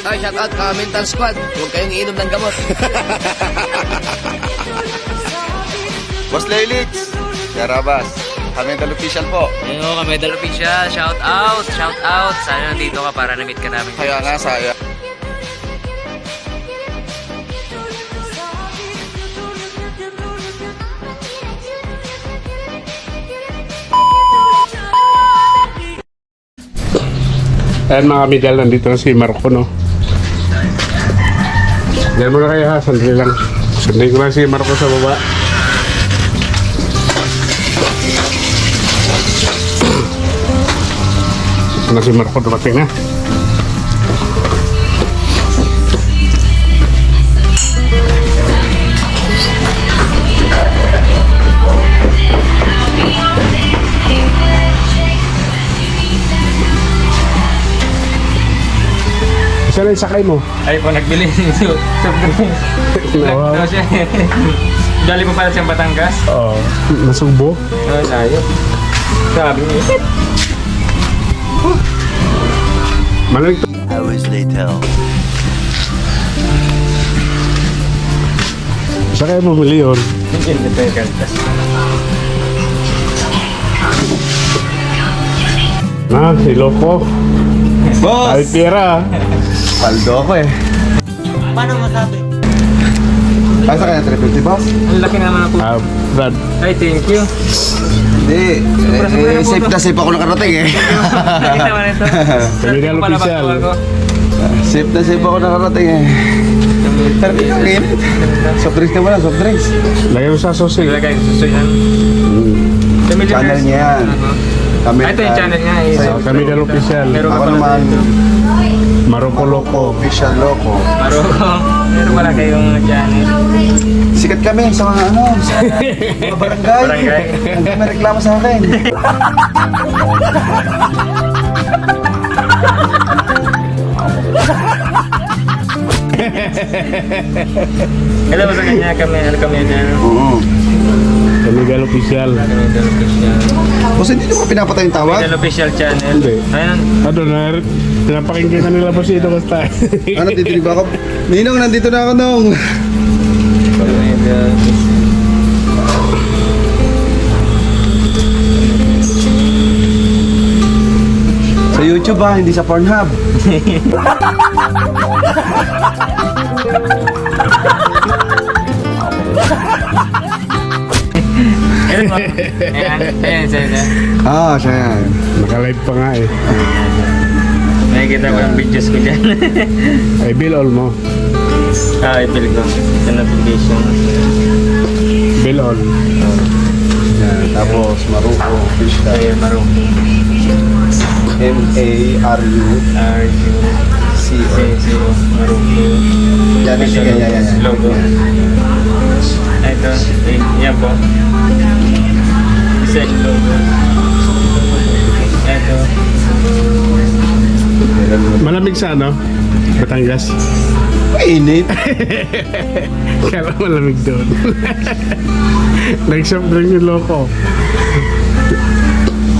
Ay, shout out ka Mental Squad. Huwag kayong iinom ng gamot. Boss Lelix, Yarabas, Kamedal Official po. Ayun, Kamedal Official. Shout out, shout out. Sana nandito ka para na-meet ka namin. Kaya nga, saya. Ayan mga kamidal, nandito na si Marco, no? Diyan mo na kayo ha, sandali lang. Sandali ko lang si Marco sa baba. Ito na si Marco, dumating na. Saan yung sakay mo? Ay po, nagbili. Wow. Siya. Dali po pala siyang Batangas. Oo. Nasubo? Layo. Sabi niya. Malamig to. Hours later. Sakay mo muli yun. Hindi pa yung kantas. Siloko. Boss! Ay, pera. Paldo ako eh. Paano masabi? Kasa kaya 350, boss? Ang laki naman ako. Brad. Ay, thank you. Hindi. Safe na safe ako nakarating eh. Nakita naman ito. Kamedal Official. Safe na safe ako nakarating eh. Pero pinangin. Soft drinks na wala, soft drinks. Lagay mo sa sosig. Ilagay, susuyan. Channel niya yan. Ay, ito yung channel niya. Kamedal Official. Meron ka Ako pala naman, dito. Marco Loco. Official Loco. Meron pala kayong channel. Sikat kami sa mga ano, sa mga barangay. Barangay. Hanggang may reklamo sa akin. Alam mo sa kanya, kami dyan. Oo. Kamedal Official. Kamedal Official. Boss, hindi nyo ba pinapatay yung tawag? Kamedal Official channel. Hindi. Ayun. Ano na, pinapakinggan nila ba siya ito basta? Ano, titinig ba ako? Ninong, nandito na ako nung. Kamedal Sa YouTube ba, hindi sa Pornhub. Ayan, siya. Ah, siya yan. Naka-live pa nga eh. Nakikita ko yung videos ko dyan. Ay, bill all mo. I-build ko. Sa notification. Bill all. Yan, tapos Maruco Official. Ayun, marunong. M-A-R-U-C-O. Marunong. Yan, yan. Logo. Ito, yan po. Set logo. Ito. Malamig sa ano? Batangas. Mainit. Kala malamig doon. Nag-shop drink yung loko.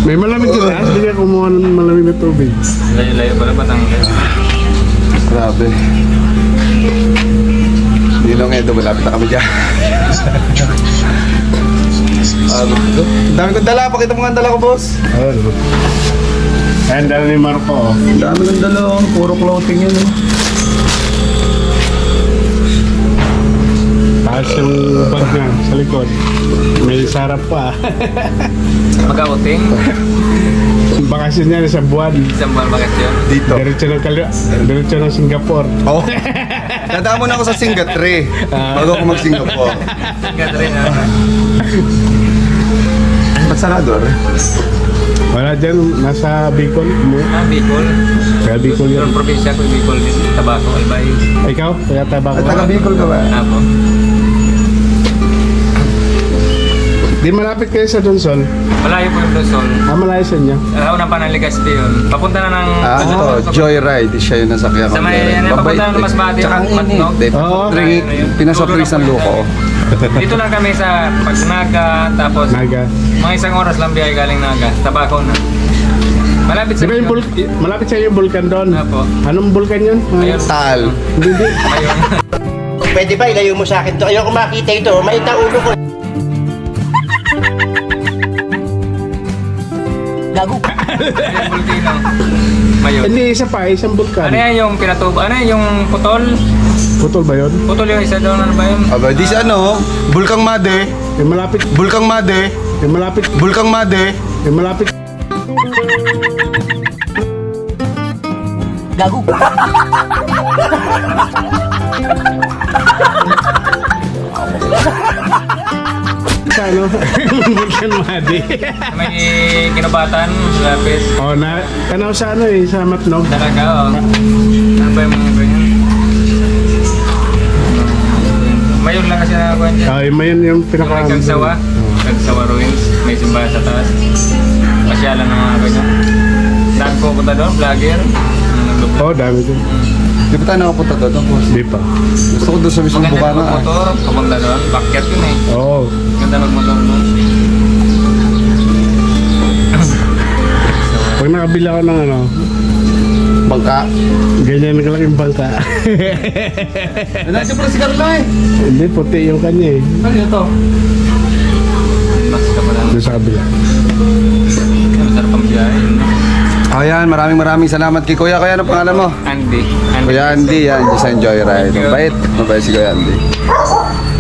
May malamig ka na? Hindi ka kumuha ng malamig na tubig. Layo-layo pala Batangas. Grabe. Ninong Edo, malapit na kami dyan. Dami kong dala. Pakita mo nga ang dala ko, boss. Ayun. Ayan, dala ni Marco. Dami kong dala. Puro clothing yun. Taas yung bag niya sa likod. May sarap pa. Mag-outing. Bakasyon niya isang buwan. Isang buwan bakasyon. Dito. Diretso ng Singapore. Oh. Dadaan muna ako sa Singapore. Bago ako mag-Singapore. Catherine, ha? Ba't sarador? Wala dyan, nasa Bicol. Bicol. Kaya Bicol Yung yan. probinsya ko, Bicol din. Tabaco, Albay. Ikaw? Kaya tabako. At taga Bicol ka ba? Apo. Di malapit kayo sa Donsol. Malayo po yung Luzon. Malayo sa inyo. Unang pa ng Legazpi yun. Papunta na ng... Joyride. Siya yung nasakyan ko. Sa may, papunta na ng Masbate, Matnog. Oo. Pinasapris ng loko. Dito lang kami sa Pagnaga, tapos Naga. mga isang oras lang biyahe galing Naga. Tabaco na. Malapit sa Di ba yung malapit sa yung bulkan doon? Apo. Anong bulkan yun? Ayun. Tal. Hindi. Ayun. Pwede ba ilayo mo sa akin to? Ayoko makita ito. Mainit ang ulo ko. Gago. Ayun, Volcano. Mayon. Hindi, isa pa, isang bulkan. Ano yan yung pinatubo? Ano yan yung putol? Putol ba yun? Putol yung isa doon. Ano ba yun? Aba, di sa ano, Bulkang Made. Yung malapit. Bulkang Made. Yung malapit. Bulkang Made. Yung malapit. Gago. Sa ano? Bulkan Madi. May kinubatan. Lapit. Oh, tanaw sa ano eh, sa Matnog. Talaga, oh. Ano ba yung mga ganyan? Mayon lang kasi nakakuha dyan. Ay, mayon yung pinaka... May Kagsawa. Kagsawa ruins. May simbahan sa taas. Pasyalan ng mga ganyan. Dami ko punta doon, vlogger. Oh, dami din. Di ba tayo nakapunta doon? Hindi pa. Gusto ko doon sa mismong Maganda bukana. ng motor, kapunta doon. Backyard yun eh. Oo. Ganda magmotor doon. Pag nakabila ko ng ano, Bangka. ganyan kalaking bangka. Nandiyan pala si Carla eh. Hindi, puti yung kanya eh. Ano yun to? Mas ka pala. Doon sa kabila. Masarap ang biyahe. Ayan, maraming salamat kay Kuya. Kuya, ano pangalan mo? Andy. Kuya Andy, yan, just enjoy ride. Mabait si Kuya Andy.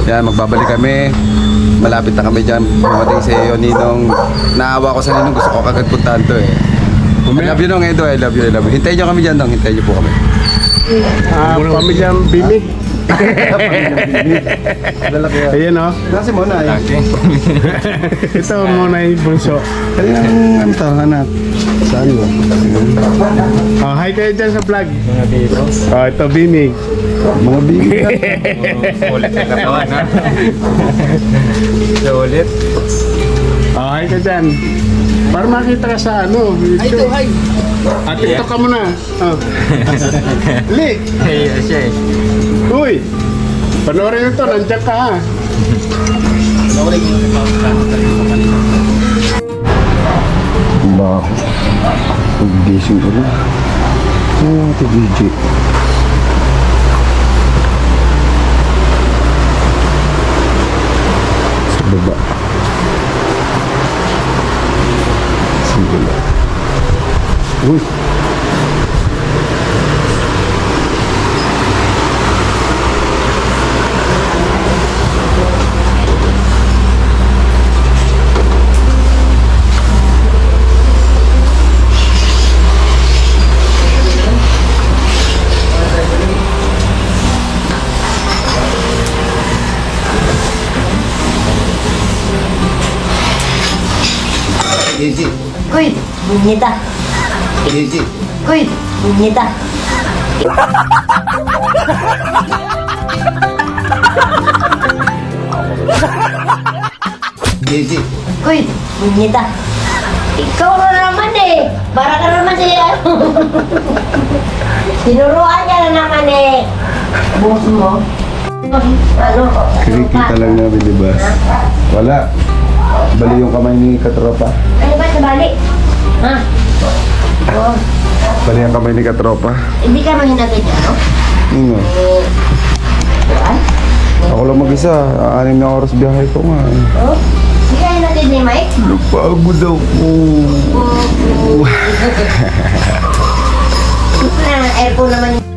Yan, magbabalik kami. Malapit na kami dyan. Pumating si Ninong. Naawa ko sa Ninong, gusto ko kagad puntahan to eh. I love you, Nong Edo. I love you. Hintayin nyo kami dyan, Nong. Hintayin nyo po kami. Pamilyang Bimi. Lalaki yan. Ayan o. Kasi muna eh. Okay. Ito muna yung bunso. Kanyang, ano to, anak? Saan mo? Oh, hi kayo dyan sa vlog. Mga dito. Oh, ito Bimi. Mga bigyan. Ulit ang katawan, ha? Ulit. Oh, hi ka dyan. Para makita ka sa ano. Ito, hi. At TikTok ka muna. Oh. Li. Hey, siya eh. Uy. Panoorin ito. Nandiyan ka ha. Ba ako? Pag-gising ko na. Oh, ito DJ. Sa baba. Sige lang. Uy! Easy. Uy, bunyita. Easy. Uy, bunyita. Easy. Uy, bunyita. Ikaw na naman eh. Para ka naman si ano. Tinuruan niya na naman eh. Boss mo. Ano? Kinikita lang namin, di ba? Wala. Bali yung kamay ni Katropa. Ano ba sa bali? Ha? Oh, Bali ang kamay ni Katropa. hindi ka mahinatid niya, no? Ano? Kuan? Ako lang mag-isa. 6 na oras biyahe ko nga. Oh? Hindi ka hinatid ni Mike? Napagod ako. Na, aircon naman yung